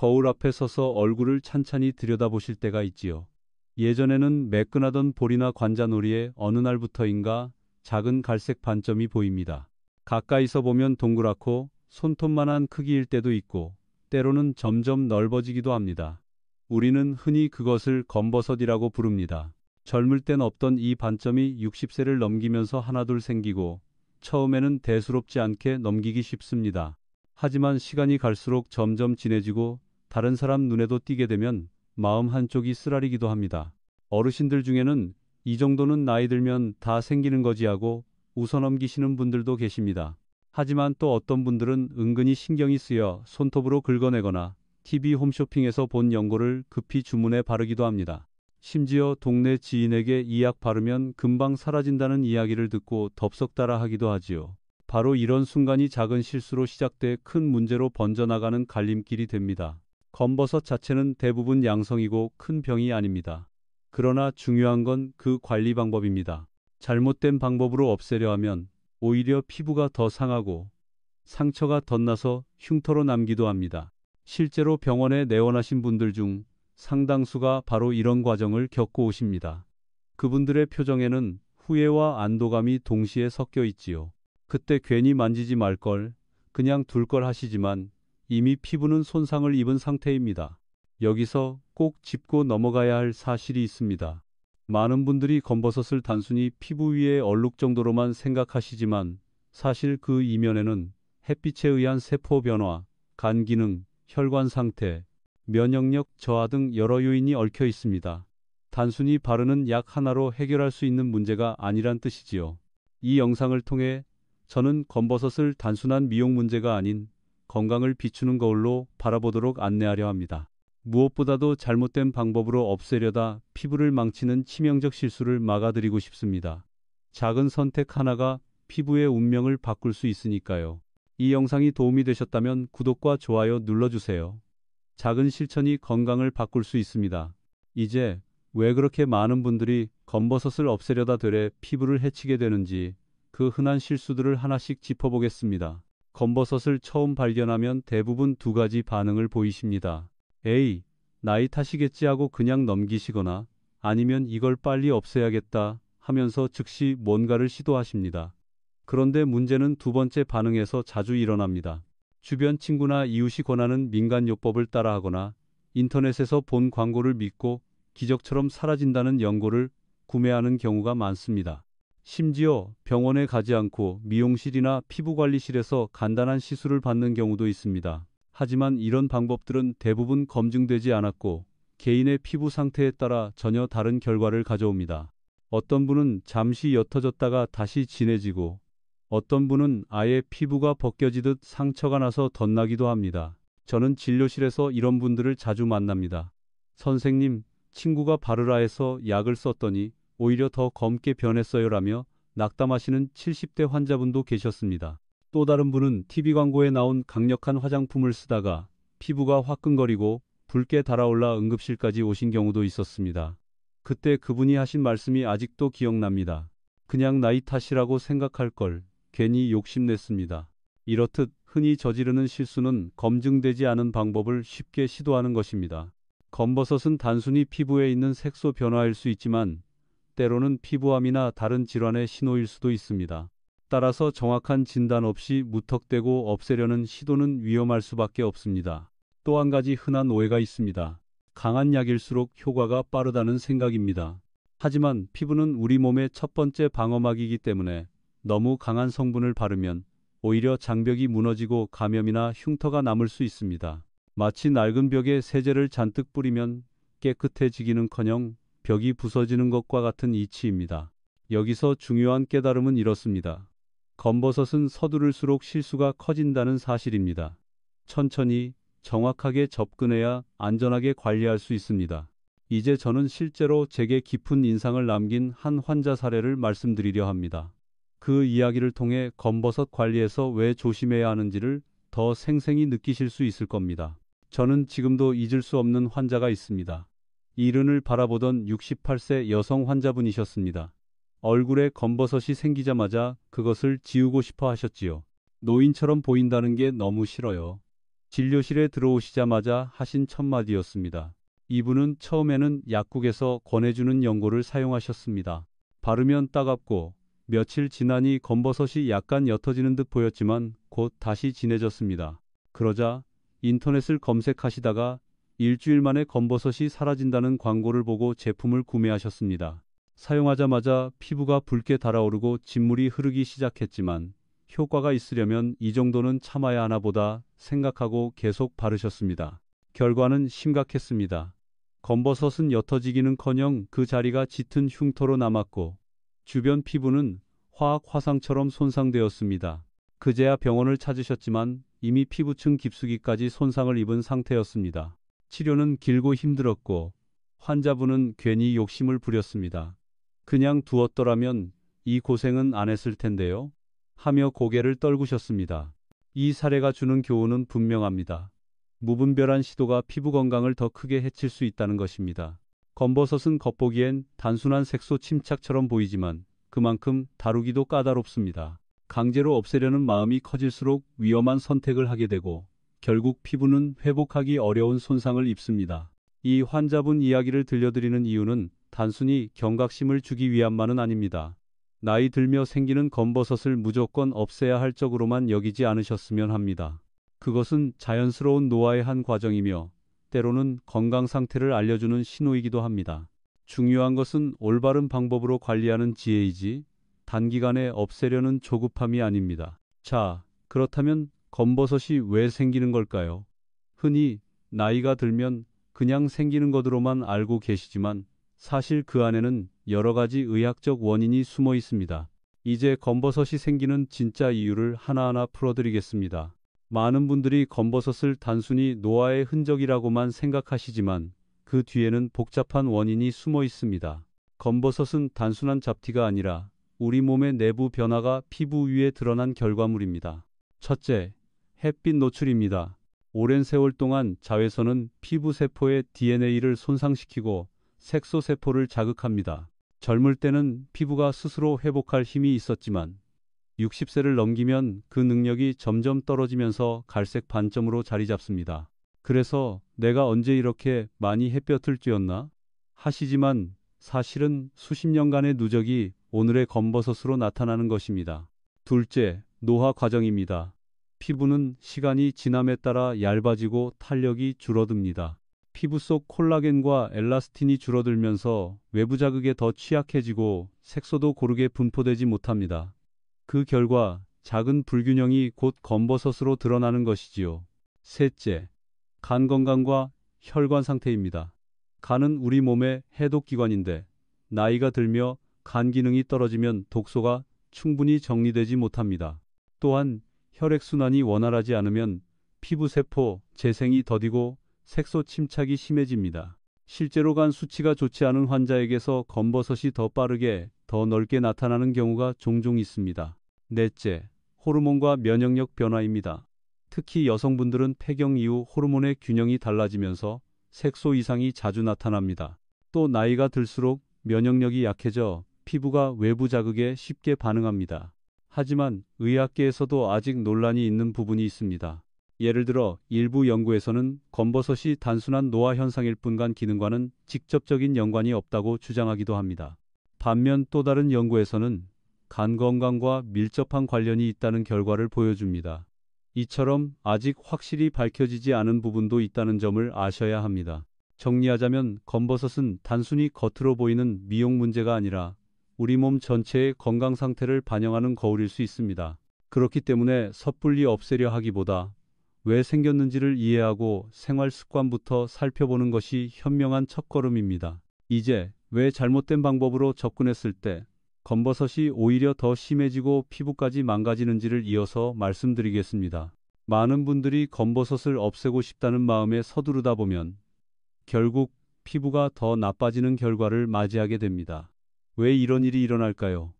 거울 앞에 서서 얼굴을 찬찬히 들여다보실 때가 있지요. 예전에는 매끈하던 볼이나 관자놀이에 어느 날부터인가 작은 갈색 반점이 보입니다. 가까이서 보면 동그랗고 손톱만한 크기일 때도 있고 때로는 점점 넓어지기도 합니다. 우리는 흔히 그것을 검버섯이라고 부릅니다. 젊을 땐 없던 이 반점이 60세를 넘기면서 하나둘 생기고 처음에는 대수롭지 않게 넘기기 쉽습니다. 하지만 시간이 갈수록 점점 진해지고 다른 사람 눈에도 띄게 되면 마음 한쪽이 쓰라리기도 합니다. 어르신들 중에는 이 정도는 나이 들면 다 생기는 거지 하고 웃어넘기시는 분들도 계십니다. 하지만 또 어떤 분들은 은근히 신경이 쓰여 손톱으로 긁어내거나 TV 홈쇼핑에서 본 연고를 급히 주문해 바르기도 합니다. 심지어 동네 지인에게 이 약 바르면 금방 사라진다는 이야기를 듣고 덥석 따라 하기도 하지요. 바로 이런 순간이 작은 실수로 시작돼 큰 문제로 번져나가는 갈림길이 됩니다. 검버섯 자체는 대부분 양성이고 큰 병이 아닙니다. 그러나 중요한 건 그 관리 방법입니다. 잘못된 방법으로 없애려 하면 오히려 피부가 더 상하고 상처가 덧나서 흉터로 남기도 합니다. 실제로 병원에 내원하신 분들 중 상당수가 바로 이런 과정을 겪고 오십니다. 그분들의 표정에는 후회와 안도감이 동시에 섞여 있지요. 그때 괜히 만지지 말 걸, 그냥 둘 걸 하시지만 이미 피부는 손상을 입은 상태입니다. 여기서 꼭 짚고 넘어가야 할 사실이 있습니다. 많은 분들이 검버섯을 단순히 피부 위의 얼룩 정도로만 생각하시지만 사실 그 이면에는 햇빛에 의한 세포 변화, 간 기능, 혈관 상태, 면역력 저하 등 여러 요인이 얽혀 있습니다. 단순히 바르는 약 하나로 해결할 수 있는 문제가 아니란 뜻이지요. 이 영상을 통해 저는 검버섯을 단순한 미용 문제가 아닌 건강을 비추는 거울로 바라보도록 안내하려 합니다. 무엇보다도 잘못된 방법으로 없애려다 피부를 망치는 치명적 실수를 막아드리고 싶습니다. 작은 선택 하나가 피부의 운명을 바꿀 수 있으니까요. 이 영상이 도움이 되셨다면 구독과 좋아요 눌러주세요. 작은 실천이 건강을 바꿀 수 있습니다. 이제 왜 그렇게 많은 분들이 검버섯을 없애려다 되레 피부를 해치게 되는지 그 흔한 실수들을 하나씩 짚어보겠습니다. 검버섯을 처음 발견하면 대부분 두 가지 반응을 보이십니다. 에이, 나이 탓이겠지 하고 그냥 넘기시거나 아니면 이걸 빨리 없애야겠다 하면서 즉시 뭔가를 시도하십니다. 그런데 문제는 두 번째 반응에서 자주 일어납니다. 주변 친구나 이웃이 권하는 민간요법을 따라하거나 인터넷에서 본 광고를 믿고 기적처럼 사라진다는 연고를 구매하는 경우가 많습니다. 심지어 병원에 가지 않고 미용실이나 피부관리실에서 간단한 시술을 받는 경우도 있습니다. 하지만 이런 방법들은 대부분 검증되지 않았고 개인의 피부 상태에 따라 전혀 다른 결과를 가져옵니다. 어떤 분은 잠시 옅어졌다가 다시 진해지고 어떤 분은 아예 피부가 벗겨지듯 상처가 나서 덧나기도 합니다. 저는 진료실에서 이런 분들을 자주 만납니다. 선생님, 친구가 바르라 해서 약을 썼더니 오히려 더 검게 변했어요라며 낙담하시는 70대 환자분도 계셨습니다. 또 다른 분은 TV 광고에 나온 강력한 화장품을 쓰다가 피부가 화끈거리고 붉게 달아올라 응급실까지 오신 경우도 있었습니다. 그때 그분이 하신 말씀이 아직도 기억납니다. 그냥 나이 탓이라고 생각할 걸 괜히 욕심냈습니다. 이렇듯 흔히 저지르는 실수는 검증되지 않은 방법을 쉽게 시도하는 것입니다. 검버섯은 단순히 피부에 있는 색소 변화일 수 있지만 때로는 피부암이나 다른 질환의 신호일 수도 있습니다. 따라서 정확한 진단 없이 무턱대고 없애려는 시도는 위험할 수밖에 없습니다. 또 한 가지 흔한 오해가 있습니다. 강한 약일수록 효과가 빠르다는 생각입니다. 하지만 피부는 우리 몸의 첫 번째 방어막이기 때문에 너무 강한 성분을 바르면 오히려 장벽이 무너지고 감염이나 흉터가 남을 수 있습니다. 마치 낡은 벽에 세제를 잔뜩 뿌리면 깨끗해지기는커녕 벽이 부서지는 것과 같은 이치입니다. 여기서 중요한 깨달음은 이렇습니다. 검버섯은 서두를수록 실수가 커진다는 사실입니다. 천천히 정확하게 접근해야 안전하게 관리할 수 있습니다. 이제 저는 실제로 제게 깊은 인상을 남긴 한 환자 사례를 말씀드리려 합니다. 그 이야기를 통해 검버섯 관리에서 왜 조심해야 하는지를 더 생생히 느끼실 수 있을 겁니다. 저는 지금도 잊을 수 없는 환자가 있습니다. 이른을 바라보던 68세 여성 환자분이셨습니다. 얼굴에 검버섯이 생기자마자 그것을 지우고 싶어 하셨지요. 노인처럼 보인다는 게 너무 싫어요. 진료실에 들어오시자마자 하신 첫 마디였습니다. 이분은 처음에는 약국에서 권해주는 연고를 사용하셨습니다. 바르면 따갑고 며칠 지나니 검버섯이 약간 옅어지는 듯 보였지만 곧 다시 진해졌습니다. 그러자 인터넷을 검색하시다가 일주일 만에 검버섯이 사라진다는 광고를 보고 제품을 구매하셨습니다. 사용하자마자 피부가 붉게 달아오르고 진물이 흐르기 시작했지만 효과가 있으려면 이 정도는 참아야 하나 보다 생각하고 계속 바르셨습니다. 결과는 심각했습니다. 검버섯은 옅어지기는커녕 그 자리가 짙은 흉터로 남았고 주변 피부는 화학 화상처럼 손상되었습니다. 그제야 병원을 찾으셨지만 이미 피부층 깊숙이까지 손상을 입은 상태였습니다. 치료는 길고 힘들었고 환자분은 괜히 욕심을 부렸습니다. 그냥 두었더라면 이 고생은 안 했을 텐데요. 하며 고개를 떨구셨습니다. 이 사례가 주는 교훈은 분명합니다. 무분별한 시도가 피부 건강을 더 크게 해칠 수 있다는 것입니다. 검버섯은 겉보기엔 단순한 색소 침착처럼 보이지만 그만큼 다루기도 까다롭습니다. 강제로 없애려는 마음이 커질수록 위험한 선택을 하게 되고 결국 피부는 회복하기 어려운 손상을 입습니다. 이 환자분 이야기를 들려드리는 이유는 단순히 경각심을 주기 위함만은 아닙니다. 나이 들며 생기는 검버섯을 무조건 없애야 할 적으로만 여기지 않으셨으면 합니다. 그것은 자연스러운 노화의 한 과정이며 때로는 건강 상태를 알려주는 신호이기도 합니다. 중요한 것은 올바른 방법으로 관리하는 지혜이지 단기간에 없애려는 조급함이 아닙니다. 자, 그렇다면 검버섯이 왜 생기는 걸까요? 흔히 나이가 들면 그냥 생기는 것으로만 알고 계시지만 사실 그 안에는 여러 가지 의학적 원인이 숨어 있습니다. 이제 검버섯이 생기는 진짜 이유를 하나하나 풀어드리겠습니다. 많은 분들이 검버섯을 단순히 노화의 흔적이라고만 생각하시지만 그 뒤에는 복잡한 원인이 숨어 있습니다. 검버섯은 단순한 잡티가 아니라 우리 몸의 내부 변화가 피부 위에 드러난 결과물입니다. 첫째, 햇빛 노출입니다. 오랜 세월 동안 자외선은 피부 세포의 DNA를 손상시키고 색소 세포를 자극합니다. 젊을 때는 피부가 스스로 회복할 힘이 있었지만 60세를 넘기면 그 능력이 점점 떨어지면서 갈색 반점으로 자리 잡습니다. 그래서 내가 언제 이렇게 많이 햇볕을 쬐었나 하시지만 사실은 수십 년간의 누적이 오늘의 검버섯으로 나타나는 것입니다. 둘째, 노화 과정입니다. 피부는 시간이 지남에 따라 얇아지고 탄력이 줄어듭니다. 피부 속 콜라겐과 엘라스틴이 줄어들면서 외부 자극에 더 취약해지고 색소도 고르게 분포되지 못합니다. 그 결과 작은 불균형이 곧 검버섯으로 드러나는 것이지요. 셋째, 간 건강과 혈관 상태입니다. 간은 우리 몸의 해독기관인데 나이가 들며 간 기능이 떨어지면 독소가 충분히 정리되지 못합니다. 또한 혈액순환이 원활하지 않으면 피부세포 재생이 더디고 색소 침착이 심해집니다. 실제로 간 수치가 좋지 않은 환자에게서 검버섯이 더 빠르게, 더 넓게 나타나는 경우가 종종 있습니다. 넷째, 호르몬과 면역력 변화입니다. 특히 여성분들은 폐경 이후 호르몬의 균형이 달라지면서 색소 이상이 자주 나타납니다. 또 나이가 들수록 면역력이 약해져 피부가 외부 자극에 쉽게 반응합니다. 하지만 의학계에서도 아직 논란이 있는 부분이 있습니다. 예를 들어 일부 연구에서는 검버섯이 단순한 노화 현상일 뿐 간 기능과는 직접적인 연관이 없다고 주장하기도 합니다. 반면 또 다른 연구에서는 간 건강과 밀접한 관련이 있다는 결과를 보여줍니다. 이처럼 아직 확실히 밝혀지지 않은 부분도 있다는 점을 아셔야 합니다. 정리하자면 검버섯은 단순히 겉으로 보이는 미용 문제가 아니라 우리 몸 전체의 건강 상태를 반영하는 거울일 수 있습니다. 그렇기 때문에 섣불리 없애려 하기보다 왜 생겼는지를 이해하고 생활 습관부터 살펴보는 것이 현명한 첫걸음입니다. 이제 왜 잘못된 방법으로 접근했을 때 검버섯이 오히려 더 심해지고 피부까지 망가지는지를 이어서 말씀드리겠습니다. 많은 분들이 검버섯을 없애고 싶다는 마음에 서두르다 보면 결국 피부가 더 나빠지는 결과를 맞이하게 됩니다. 왜 이런 일이 일어날까요?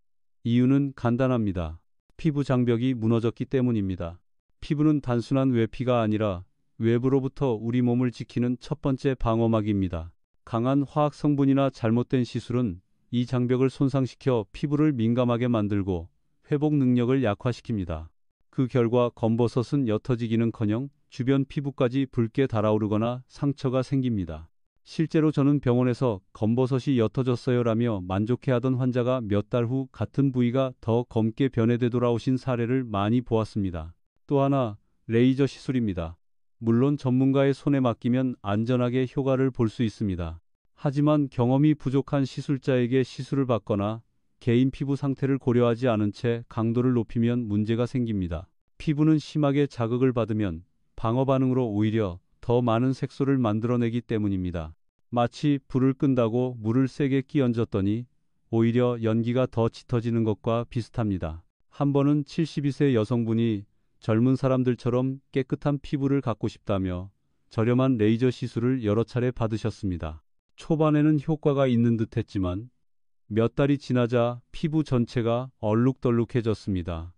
이유는 간단합니다. 피부 장벽이 무너졌기 때문입니다. 피부는 단순한 외피가 아니라 외부로부터 우리 몸을 지키는 첫 번째 방어막입니다. 강한 화학 성분이나 잘못된 시술은 이 장벽을 손상시켜 피부를 민감하게 만들고 회복 능력을 약화시킵니다. 그 결과 검버섯은 옅어지기는커녕 주변 피부까지 붉게 달아오르거나 상처가 생깁니다. 실제로 저는 병원에서 검버섯이 옅어졌어요라며 만족해하던 환자가 몇 달 후 같은 부위가 더 검게 변해 되돌아오신 사례를 많이 보았습니다. 또 하나, 레이저 시술입니다. 물론 전문가의 손에 맡기면 안전하게 효과를 볼 수 있습니다. 하지만 경험이 부족한 시술자에게 시술을 받거나 개인 피부 상태를 고려하지 않은 채 강도를 높이면 문제가 생깁니다. 피부는 심하게 자극을 받으면 방어 반응으로 오히려 더 많은 색소를 만들어내기 때문입니다. 마치 불을 끈다고 물을 세게 끼얹었더니 오히려 연기가 더 짙어지는 것과 비슷합니다. 한 번은 72세 여성분이 젊은 사람들처럼 깨끗한 피부를 갖고 싶다며 저렴한 레이저 시술을 여러 차례 받으셨습니다. 초반에는 효과가 있는 듯 했지만 몇 달이 지나자 피부 전체가 얼룩덜룩해졌습니다.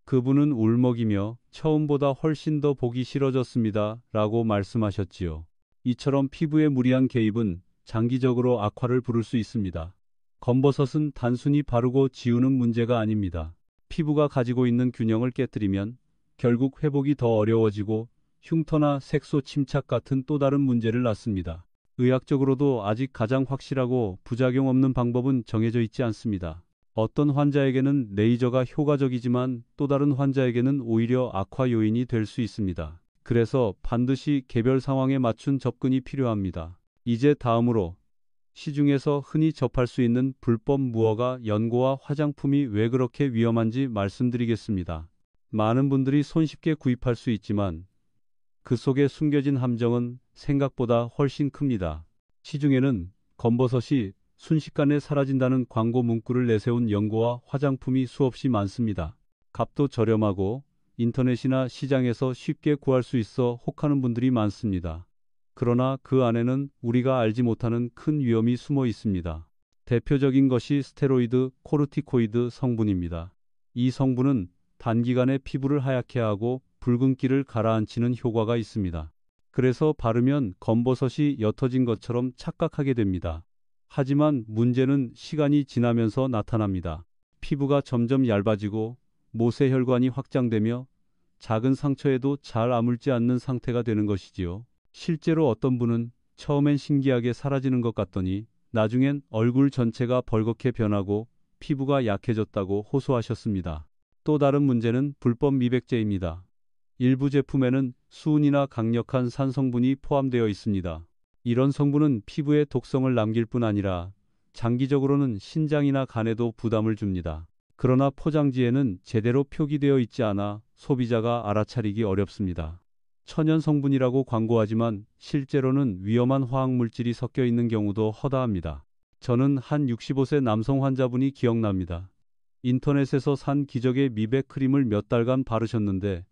그분은 울먹이며 처음보다 훨씬 더 보기 싫어졌습니다. 라고 말씀하셨지요. 이처럼 피부의 무리한 개입은 장기적으로 악화를 부를 수 있습니다. 검버섯은 단순히 바르고 지우는 문제가 아닙니다. 피부가 가지고 있는 균형을 깨뜨리면 결국 회복이 더 어려워지고 흉터나 색소 침착 같은 또 다른 문제를 낳습니다. 의학적으로도 아직 가장 확실하고 부작용 없는 방법은 정해져 있지 않습니다. 어떤 환자에게는 레이저가 효과적이지만 또 다른 환자에게는 오히려 악화 요인이 될 수 있습니다. 그래서 반드시 개별 상황에 맞춘 접근이 필요합니다. 이제 다음으로 시중에서 흔히 접할 수 있는 불법 무허가 연고와 화장품이 왜 그렇게 위험한지 말씀드리겠습니다. 많은 분들이 손쉽게 구입할 수 있지만 그 속에 숨겨진 함정은 생각보다 훨씬 큽니다. 시중에는 검버섯이 순식간에 사라진다는 광고 문구를 내세운 연고와 화장품이 수없이 많습니다. 값도 저렴하고 인터넷이나 시장에서 쉽게 구할 수 있어 혹하는 분들이 많습니다. 그러나 그 안에는 우리가 알지 못하는 큰 위험이 숨어 있습니다. 대표적인 것이 스테로이드, 코르티코이드 성분입니다. 이 성분은 단기간에 피부를 하얗게 하고 붉은기를 가라앉히는 효과가 있습니다. 그래서 바르면 검버섯이 옅어진 것처럼 착각하게 됩니다. 하지만 문제는 시간이 지나면서 나타납니다. 피부가 점점 얇아지고 모세혈관이 확장되며 작은 상처에도 잘 아물지 않는 상태가 되는 것이지요. 실제로 어떤 분은 처음엔 신기하게 사라지는 것 같더니 나중엔 얼굴 전체가 벌겋게 변하고 피부가 약해졌다고 호소하셨습니다. 또 다른 문제는 불법 미백제입니다. 일부 제품에는 수은이나 강력한 산 성분이 포함되어 있습니다. 이런 성분은 피부에 독성을 남길 뿐 아니라 장기적으로는 신장이나 간에도 부담을 줍니다. 그러나 포장지에는 제대로 표기되어 있지 않아 소비자가 알아차리기 어렵습니다. 천연 성분이라고 광고하지만 실제로는 위험한 화학물질이 섞여 있는 경우도 허다합니다. 저는 한 65세 남성 환자분이 기억납니다. 인터넷에서 산 기적의 미백 크림을 몇 달간 바르셨는데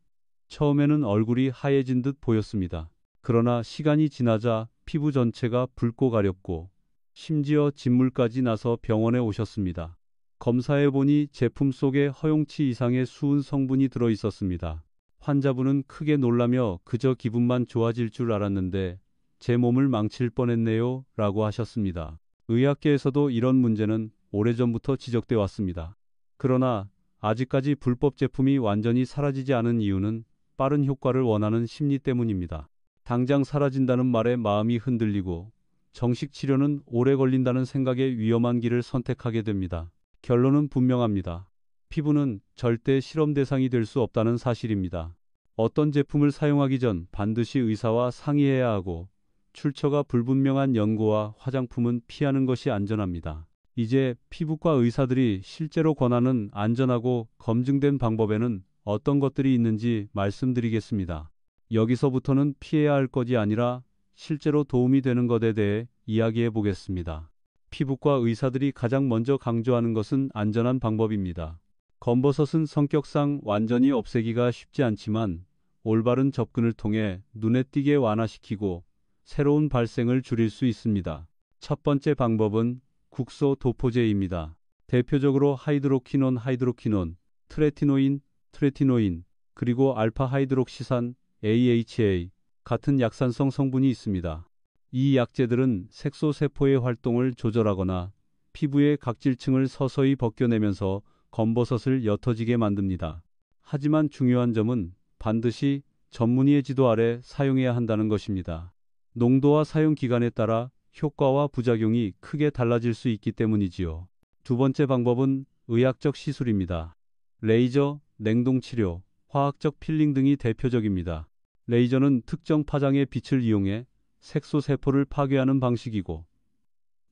처음에는 얼굴이 하얘진 듯 보였습니다. 그러나 시간이 지나자 피부 전체가 붉고 가렵고 심지어 진물까지 나서 병원에 오셨습니다. 검사해보니 제품 속에 허용치 이상의 수은 성분이 들어 있었습니다. 환자분은 크게 놀라며 그저 기분만 좋아질 줄 알았는데 제 몸을 망칠 뻔했네요 라고 하셨습니다. 의학계에서도 이런 문제는 오래전부터 지적돼 왔습니다. 그러나 아직까지 불법 제품이 완전히 사라지지 않은 이유는 빠른 효과를 원하는 심리 때문입니다. 당장 사라진다는 말에 마음이 흔들리고 정식 치료는 오래 걸린다는 생각에 위험한 길을 선택하게 됩니다. 결론은 분명합니다. 피부는 절대 실험 대상이 될 수 없다는 사실입니다. 어떤 제품을 사용하기 전 반드시 의사와 상의해야 하고 출처가 불분명한 연고와 화장품은 피하는 것이 안전합니다. 이제 피부과 의사들이 실제로 권하는 안전하고 검증된 방법에는 어떤 것들이 있는지 말씀드리겠습니다. 여기서부터는 피해야 할 것이 아니라 실제로 도움이 되는 것에 대해 이야기해 보겠습니다. 피부과 의사들이 가장 먼저 강조하는 것은 안전한 방법입니다. 검버섯은 성격상 완전히 없애기가 쉽지 않지만 올바른 접근을 통해 눈에 띄게 완화시키고 새로운 발생을 줄일 수 있습니다. 첫 번째 방법은 국소 도포제입니다. 대표적으로 하이드로퀴논, 트레티노인, 그리고 알파 하이드록시산, AHA 같은 약산성 성분이 있습니다. 이 약재들은 색소 세포의 활동을 조절하거나 피부의 각질층을 서서히 벗겨내면서 검버섯을 옅어지게 만듭니다. 하지만 중요한 점은 반드시 전문의의 지도 아래 사용해야 한다는 것입니다. 농도와 사용 기간에 따라 효과와 부작용이 크게 달라질 수 있기 때문이지요. 두 번째 방법은 의학적 시술입니다. 레이저, 냉동치료, 화학적 필링 등이 대표적입니다. 레이저는 특정 파장의 빛을 이용해 색소 세포를 파괴하는 방식이고,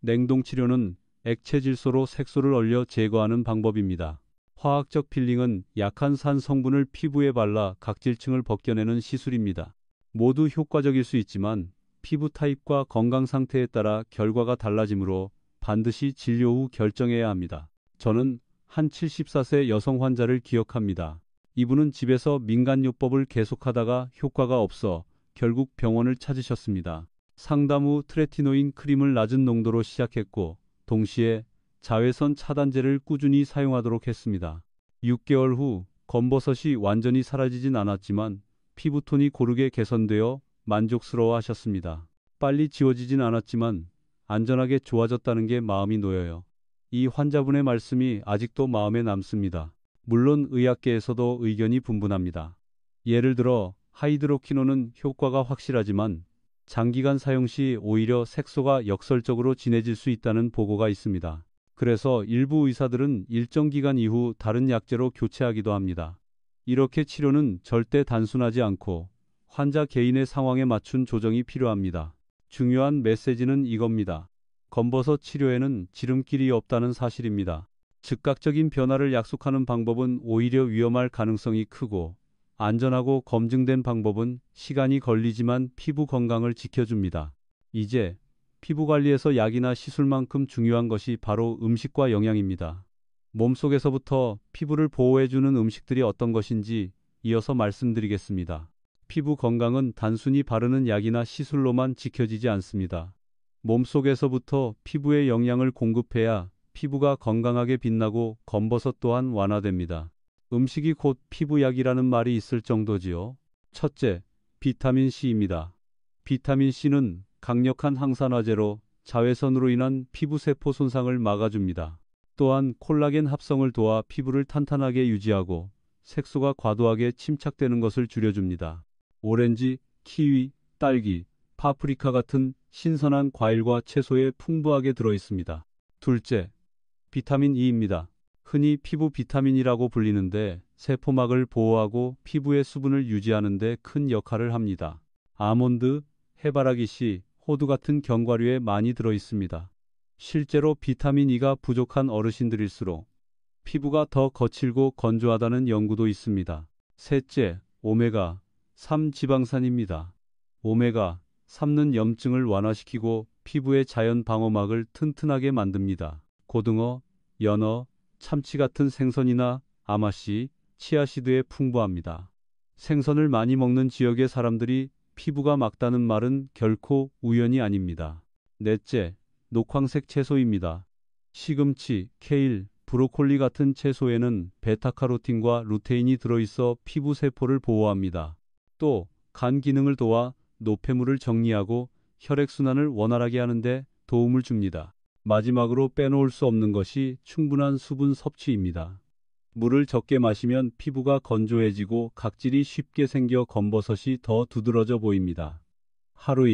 냉동치료는 액체 질소로 색소를 얼려 제거하는 방법입니다. 화학적 필링은 약한 산 성분을 피부에 발라 각질층을 벗겨내는 시술입니다. 모두 효과적일 수 있지만 피부 타입과 건강 상태에 따라 결과가 달라지므로 반드시 진료 후 결정해야 합니다. 저는 한 74세 여성 환자를 기억합니다. 이분은 집에서 민간요법을 계속하다가 효과가 없어 결국 병원을 찾으셨습니다. 상담 후 트레티노인 크림을 낮은 농도로 시작했고, 동시에 자외선 차단제를 꾸준히 사용하도록 했습니다. 6개월 후 검버섯이 완전히 사라지진 않았지만 피부톤이 고르게 개선되어 만족스러워 하셨습니다. 빨리 지워지진 않았지만 안전하게 좋아졌다는 게 마음이 놓여요. 이 환자분의 말씀이 아직도 마음에 남습니다. 물론 의학계에서도 의견이 분분합니다. 예를 들어 하이드로키논은 효과가 확실하지만 장기간 사용 시 오히려 색소가 역설적으로 진해질 수 있다는 보고가 있습니다. 그래서 일부 의사들은 일정 기간 이후 다른 약제로 교체하기도 합니다. 이렇게 치료는 절대 단순하지 않고 환자 개인의 상황에 맞춘 조정이 필요합니다. 중요한 메시지는 이겁니다. 검버섯 치료에는 지름길이 없다는 사실입니다. 즉각적인 변화를 약속하는 방법은 오히려 위험할 가능성이 크고, 안전하고 검증된 방법은 시간이 걸리지만 피부 건강을 지켜줍니다. 이제 피부 관리에서 약이나 시술만큼 중요한 것이 바로 음식과 영양입니다. 몸속에서부터 피부를 보호해주는 음식들이 어떤 것인지 이어서 말씀드리겠습니다. 피부 건강은 단순히 바르는 약이나 시술로만 지켜지지 않습니다. 몸속에서부터 피부에 영양을 공급해야 피부가 건강하게 빛나고 검버섯 또한 완화됩니다. 음식이 곧 피부약이라는 말이 있을 정도지요. 첫째, 비타민 C입니다. 비타민 C는 강력한 항산화제로 자외선으로 인한 피부세포 손상을 막아줍니다. 또한 콜라겐 합성을 도와 피부를 탄탄하게 유지하고 색소가 과도하게 침착되는 것을 줄여줍니다. 오렌지, 키위, 딸기, 파프리카 같은 신선한 과일과 채소에 풍부하게 들어있습니다. 둘째, 비타민 E입니다. 흔히 피부 비타민이라고 불리는데 세포막을 보호하고 피부의 수분을 유지하는 데 큰 역할을 합니다. 아몬드, 해바라기 씨, 호두 같은 견과류에 많이 들어있습니다. 실제로 비타민 E가 부족한 어르신들일수록 피부가 더 거칠고 건조하다는 연구도 있습니다. 셋째, 오메가3 지방산입니다. 오메가3는 염증을 완화시키고 피부의 자연 방어막을 튼튼하게 만듭니다. 고등어, 연어, 참치 같은 생선이나 아마씨, 치아시드에 풍부합니다. 생선을 많이 먹는 지역의 사람들이 피부가 맑다는 말은 결코 우연이 아닙니다. 넷째, 녹황색 채소입니다. 시금치, 케일, 브로콜리 같은 채소에는 베타카로틴과 루테인이 들어있어 피부 세포를 보호합니다. 또 간 기능을 도와 노폐물을 정리하고 혈액순환을 원활하게 하는데 도움을 줍니다. 마지막으로 빼놓을 수 없는 것이 충분한 수분 섭취입니다. 물을 적게 마시면 피부가 건조해지고 각질이 쉽게 생겨 검버섯이 더 두드러져 보입니다. 하루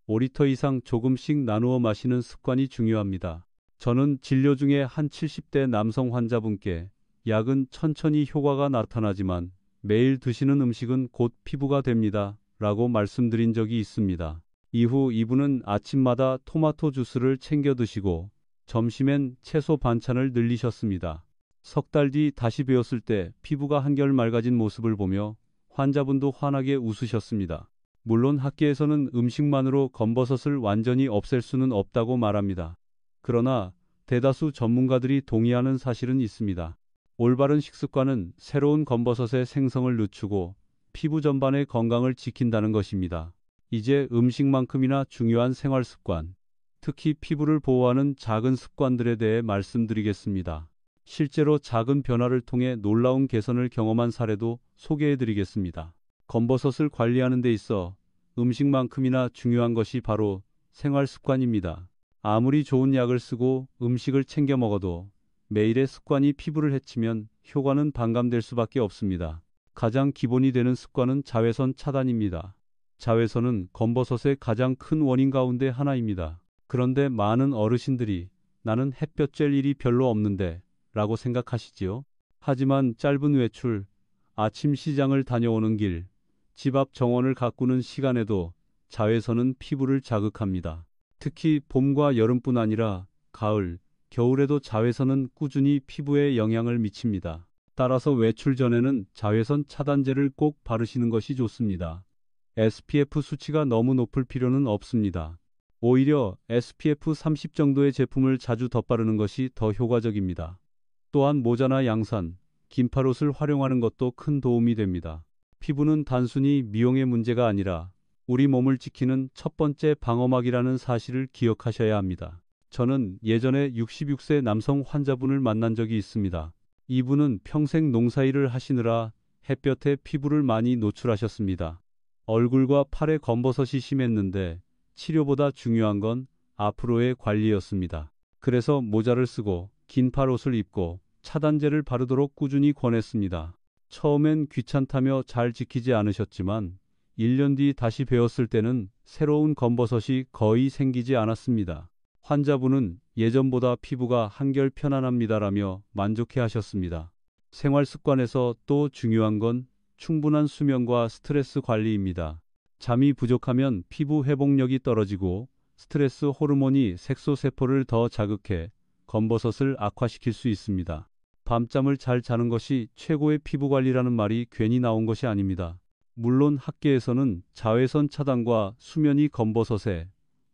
5리터 이상 조금씩 나누어 마시는 습관이 중요합니다. 저는 진료 중에 한 70대 남성 환자분께 약은 천천히 효과가 나타나지만 매일 드시는 음식은 곧 피부가 됩니다. 라고 말씀드린 적이 있습니다. 이후 이분은 아침마다 토마토 주스를 챙겨 드시고 점심엔 채소 반찬을 늘리셨습니다. 석 달 뒤 다시 뵈었을 때 피부가 한결 맑아진 모습을 보며 환자분도 환하게 웃으셨습니다. 물론 학계에서는 음식만으로 검버섯을 완전히 없앨 수는 없다고 말합니다. 그러나 대다수 전문가들이 동의하는 사실은 있습니다. 올바른 식습관은 새로운 검버섯의 생성을 늦추고 피부 전반의 건강을 지킨다는 것입니다. 이제 음식만큼이나 중요한 생활 습관, 특히 피부를 보호하는 작은 습관들에 대해 말씀드리겠습니다. 실제로 작은 변화를 통해 놀라운 개선을 경험한 사례도 소개해드리겠습니다. 검버섯을 관리하는 데 있어 음식만큼이나 중요한 것이 바로 생활 습관입니다. 아무리 좋은 약을 쓰고 음식을 챙겨 먹어도 매일의 습관이 피부를 해치면 효과는 반감될 수밖에 없습니다. 가장 기본이 되는 습관은 자외선 차단입니다. 자외선은 검버섯의 가장 큰 원인 가운데 하나입니다. 그런데 많은 어르신들이 나는 햇볕 쬐일 일이 별로 없는데 라고 생각하시지요. 하지만 짧은 외출, 아침 시장을 다녀오는 길, 집 앞 정원을 가꾸는 시간에도 자외선은 피부를 자극합니다. 특히 봄과 여름뿐 아니라 가을, 겨울에도 자외선은 꾸준히 피부에 영향을 미칩니다. 따라서 외출 전에는 자외선 차단제를 꼭 바르시는 것이 좋습니다. SPF 수치가 너무 높을 필요는 없습니다. 오히려 SPF 30 정도의 제품을 자주 덧바르는 것이 더 효과적입니다. 또한 모자나 양산, 긴팔옷을 활용하는 것도 큰 도움이 됩니다. 피부는 단순히 미용의 문제가 아니라 우리 몸을 지키는 첫 번째 방어막이라는 사실을 기억하셔야 합니다. 저는 예전에 66세 남성 환자분을 만난 적이 있습니다. 이분은 평생 농사일을 하시느라 햇볕에 피부를 많이 노출하셨습니다. 얼굴과 팔에 검버섯이 심했는데 치료보다 중요한 건 앞으로의 관리였습니다. 그래서 모자를 쓰고 긴팔 옷을 입고 차단제를 바르도록 꾸준히 권했습니다. 처음엔 귀찮다며 잘 지키지 않으셨지만 1년 뒤 다시 배웠을 때는 새로운 검버섯이 거의 생기지 않았습니다. 환자분은 예전보다 피부가 한결 편안합니다라며 만족해 하셨습니다. 생활 습관에서 또 중요한 건 충분한 수면과 스트레스 관리입니다. 잠이 부족하면 피부 회복력이 떨어지고 스트레스 호르몬이 색소세포를 더 자극해 검버섯을 악화시킬 수 있습니다. 밤잠을 잘 자는 것이 최고의 피부 관리라는 말이 괜히 나온 것이 아닙니다. 물론 학계에서는 자외선 차단과 수면이 검버섯에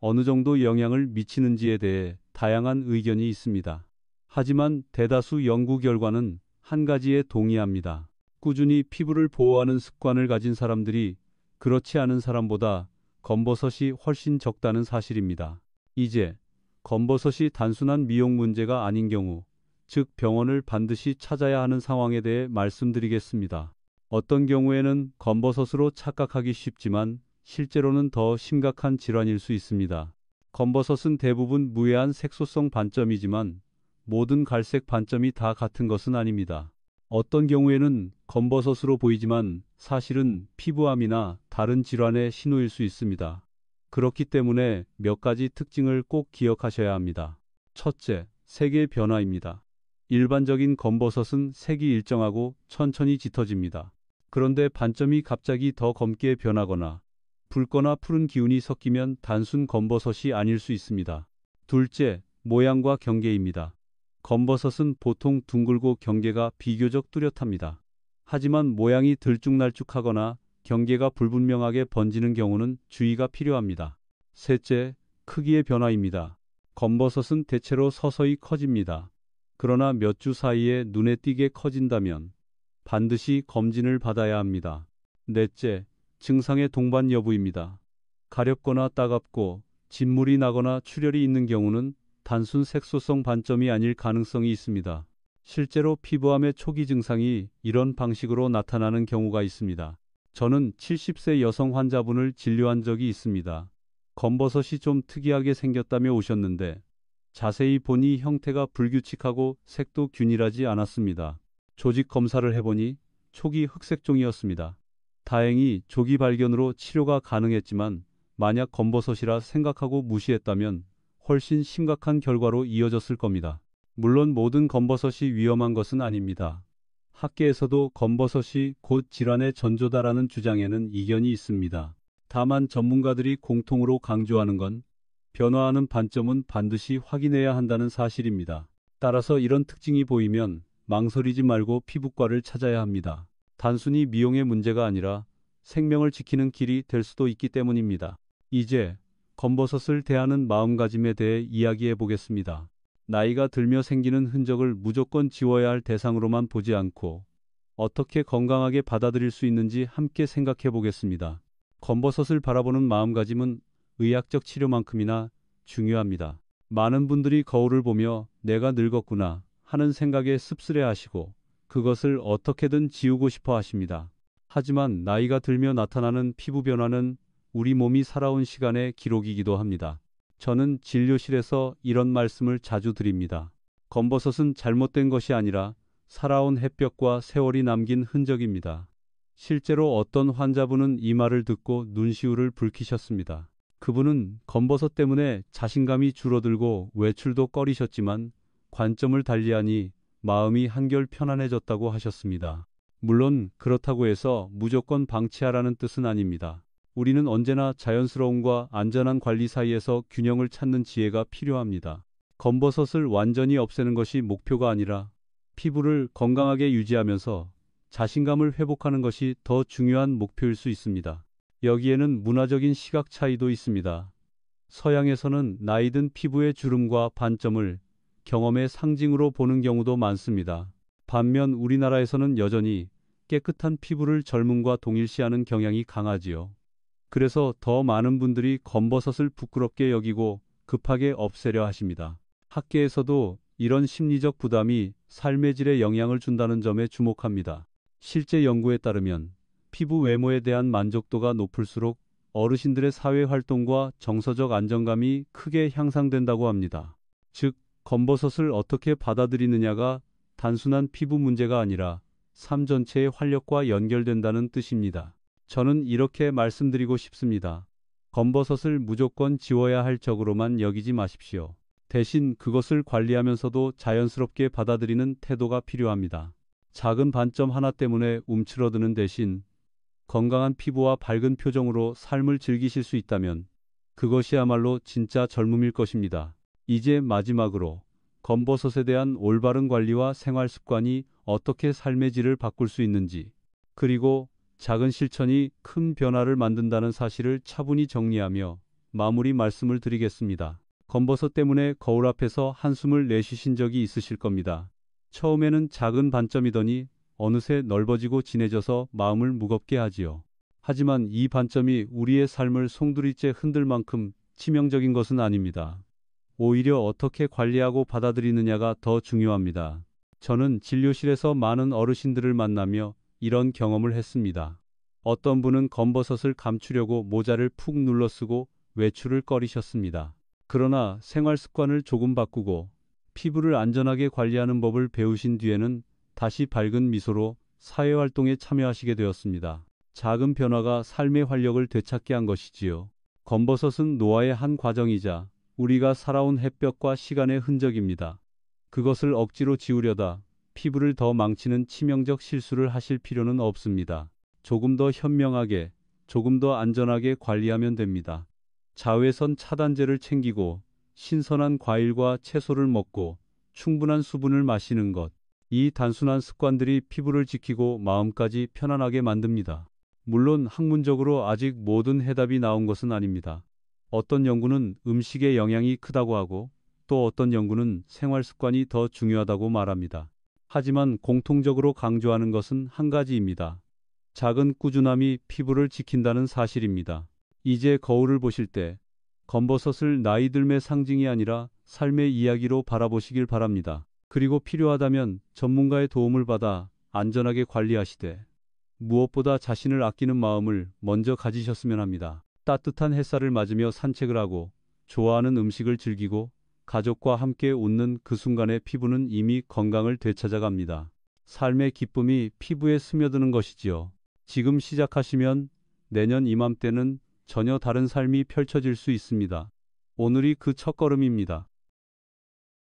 어느 정도 영향을 미치는지에 대해 다양한 의견이 있습니다. 하지만 대다수 연구 결과는 한 가지에 동의합니다. 꾸준히 피부를 보호하는 습관을 가진 사람들이 그렇지 않은 사람보다 검버섯이 훨씬 적다는 사실입니다. 이제 검버섯이 단순한 미용 문제가 아닌 경우, 즉 병원을 반드시 찾아야 하는 상황에 대해 말씀드리겠습니다. 어떤 경우에는 검버섯으로 착각하기 쉽지만 실제로는 더 심각한 질환일 수 있습니다. 검버섯은 대부분 무해한 색소성 반점이지만 모든 갈색 반점이 다 같은 것은 아닙니다. 어떤 경우에는 검버섯으로 보이지만 사실은 피부암이나 다른 질환의 신호일 수 있습니다. 그렇기 때문에 몇 가지 특징을 꼭 기억하셔야 합니다. 첫째, 색의 변화입니다. 일반적인 검버섯은 색이 일정하고 천천히 짙어집니다. 그런데 반점이 갑자기 더 검게 변하거나 붉거나 푸른 기운이 섞이면 단순 검버섯이 아닐 수 있습니다. 둘째, 모양과 경계입니다. 검버섯은 보통 둥글고 경계가 비교적 뚜렷합니다. 하지만 모양이 들쭉날쭉하거나 경계가 불분명하게 번지는 경우는 주의가 필요합니다. 셋째, 크기의 변화입니다. 검버섯은 대체로 서서히 커집니다. 그러나 몇 주 사이에 눈에 띄게 커진다면 반드시 검진을 받아야 합니다. 넷째, 증상의 동반 여부입니다. 가렵거나 따갑고 진물이 나거나 출혈이 있는 경우는 단순 색소성 반점이 아닐 가능성이 있습니다. 실제로 피부암의 초기 증상이 이런 방식으로 나타나는 경우가 있습니다. 저는 70세 여성 환자분을 진료한 적이 있습니다. 검버섯이 좀 특이하게 생겼다며 오셨는데 자세히 보니 형태가 불규칙하고 색도 균일하지 않았습니다. 조직 검사를 해보니 초기 흑색종이었습니다. 다행히 조기 발견으로 치료가 가능했지만 만약 검버섯이라 생각하고 무시했다면 훨씬 심각한 결과로 이어졌을 겁니다. 물론 모든 검버섯이 위험한 것은 아닙니다. 학계에서도 검버섯이 곧 질환의 전조다라는 주장에는 이견이 있습니다. 다만 전문가들이 공통으로 강조하는 건 변화하는 반점은 반드시 확인해야 한다는 사실입니다. 따라서 이런 특징이 보이면 망설이지 말고 피부과를 찾아야 합니다. 단순히 미용의 문제가 아니라 생명을 지키는 길이 될 수도 있기 때문입니다. 이제 검버섯을 대하는 마음가짐에 대해 이야기해 보겠습니다. 나이가 들며 생기는 흔적을 무조건 지워야 할 대상으로만 보지 않고 어떻게 건강하게 받아들일 수 있는지 함께 생각해 보겠습니다. 검버섯을 바라보는 마음가짐은 의학적 치료만큼이나 중요합니다. 많은 분들이 거울을 보며 내가 늙었구나 하는 생각에 씁쓸해 하시고 그것을 어떻게든 지우고 싶어 하십니다. 하지만 나이가 들며 나타나는 피부 변화는 우리 몸이 살아온 시간의 기록이기도 합니다. 저는 진료실에서 이런 말씀을 자주 드립니다. 검버섯은 잘못된 것이 아니라 살아온 햇볕과 세월이 남긴 흔적입니다. 실제로 어떤 환자분은 이 말을 듣고 눈시울을 붉히셨습니다. 그분은 검버섯 때문에 자신감이 줄어들고 외출도 꺼리셨지만 관점을 달리하니 마음이 한결 편안해졌다고 하셨습니다. 물론 그렇다고 해서 무조건 방치하라는 뜻은 아닙니다. 우리는 언제나 자연스러움과 안전한 관리 사이에서 균형을 찾는 지혜가 필요합니다. 검버섯을 완전히 없애는 것이 목표가 아니라 피부를 건강하게 유지하면서 자신감을 회복하는 것이 더 중요한 목표일 수 있습니다. 여기에는 문화적인 시각 차이도 있습니다. 서양에서는 나이든 피부의 주름과 반점을 경험의 상징으로 보는 경우도 많습니다. 반면 우리나라에서는 여전히 깨끗한 피부를 젊음과 동일시하는 경향이 강하지요. 그래서 더 많은 분들이 검버섯을 부끄럽게 여기고 급하게 없애려 하십니다. 학계에서도 이런 심리적 부담이 삶의 질에 영향을 준다는 점에 주목합니다. 실제 연구에 따르면 피부 외모에 대한 만족도가 높을수록 어르신들의 사회 활동과 정서적 안정감이 크게 향상된다고 합니다. 즉, 검버섯을 어떻게 받아들이느냐가 단순한 피부 문제가 아니라 삶 전체의 활력과 연결된다는 뜻입니다. 저는 이렇게 말씀드리고 싶습니다. 검버섯을 무조건 지워야 할 적으로만 여기지 마십시오. 대신 그것을 관리하면서도 자연스럽게 받아들이는 태도가 필요합니다. 작은 반점 하나 때문에 움츠러드는 대신 건강한 피부와 밝은 표정으로 삶을 즐기실 수 있다면 그것이야말로 진짜 젊음일 것입니다. 이제 마지막으로 검버섯에 대한 올바른 관리와 생활 습관이 어떻게 삶의 질을 바꿀 수 있는지, 그리고 작은 실천이 큰 변화를 만든다는 사실을 차분히 정리하며 마무리 말씀을 드리겠습니다. 검버섯 때문에 거울 앞에서 한숨을 내쉬신 적이 있으실 겁니다. 처음에는 작은 반점이더니 어느새 넓어지고 진해져서 마음을 무겁게 하지요. 하지만 이 반점이 우리의 삶을 송두리째 흔들 만큼 치명적인 것은 아닙니다. 오히려 어떻게 관리하고 받아들이느냐가 더 중요합니다. 저는 진료실에서 많은 어르신들을 만나며 이런 경험을 했습니다. 어떤 분은 검버섯을 감추려고 모자를 푹 눌러 쓰고 외출을 꺼리셨습니다. 그러나 생활 습관을 조금 바꾸고 피부를 안전하게 관리하는 법을 배우신 뒤에는 다시 밝은 미소로 사회활동에 참여하시게 되었습니다. 작은 변화가 삶의 활력을 되찾게 한 것이지요. 검버섯은 노화의 한 과정이자 우리가 살아온 햇볕과 시간의 흔적입니다. 그것을 억지로 지우려다 피부를 더 망치는 치명적 실수를 하실 필요는 없습니다. 조금 더 현명하게, 조금 더 안전하게 관리하면 됩니다. 자외선 차단제를 챙기고 신선한 과일과 채소를 먹고 충분한 수분을 마시는 것. 이 단순한 습관들이 피부를 지키고 마음까지 편안하게 만듭니다. 물론 학문적으로 아직 모든 해답이 나온 것은 아닙니다. 어떤 연구는 음식의 영향이 크다고 하고 또 어떤 연구는 생활 습관이 더 중요하다고 말합니다. 하지만 공통적으로 강조하는 것은 한 가지입니다. 작은 꾸준함이 피부를 지킨다는 사실입니다. 이제 거울을 보실 때 검버섯을 나이 들매 상징이 아니라 삶의 이야기로 바라보시길 바랍니다. 그리고 필요하다면 전문가의 도움을 받아 안전하게 관리하시되 무엇보다 자신을 아끼는 마음을 먼저 가지셨으면 합니다. 따뜻한 햇살을 맞으며 산책을 하고 좋아하는 음식을 즐기고 가족과 함께 웃는 그 순간에 피부는 이미 건강을 되찾아갑니다. 삶의 기쁨이 피부에 스며드는 것이지요. 지금 시작하시면 내년 이맘때는 전혀 다른 삶이 펼쳐질 수 있습니다. 오늘이 그 첫걸음입니다.